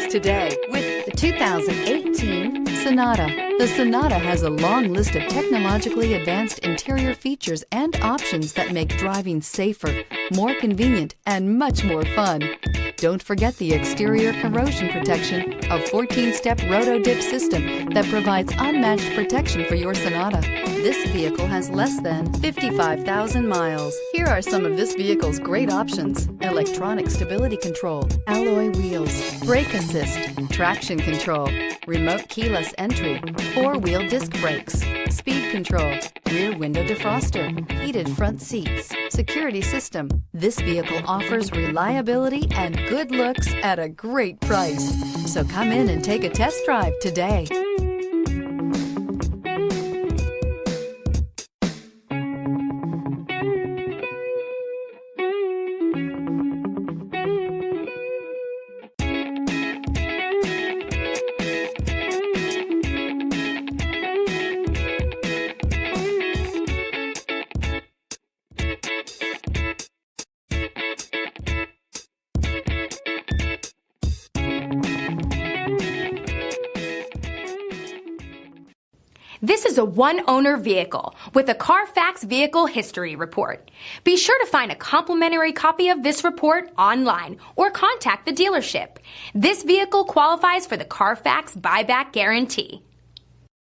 surprise today with the 2018 Sonata. The Sonata has a long list of technologically advanced interior features and options that make driving safer, more convenient, and much more fun. Don't forget the exterior corrosion protection, a 14-step roto-dip system that provides unmatched protection for your Sonata. This vehicle has less than 55,000 miles. Here are some of this vehicle's great options: electronic stability control, alloy wheels, brake assist, traction control, remote keyless entry, 4-wheel disc brakes, speed control, rear window defroster, heated front seats, security system. This vehicle offers reliability and good looks at a great price. So come in and take a test drive today. This is a one-owner vehicle with a Carfax Vehicle History Report. Be sure to find a complimentary copy of this report online or contact the dealership. This vehicle qualifies for the Carfax Buyback Guarantee.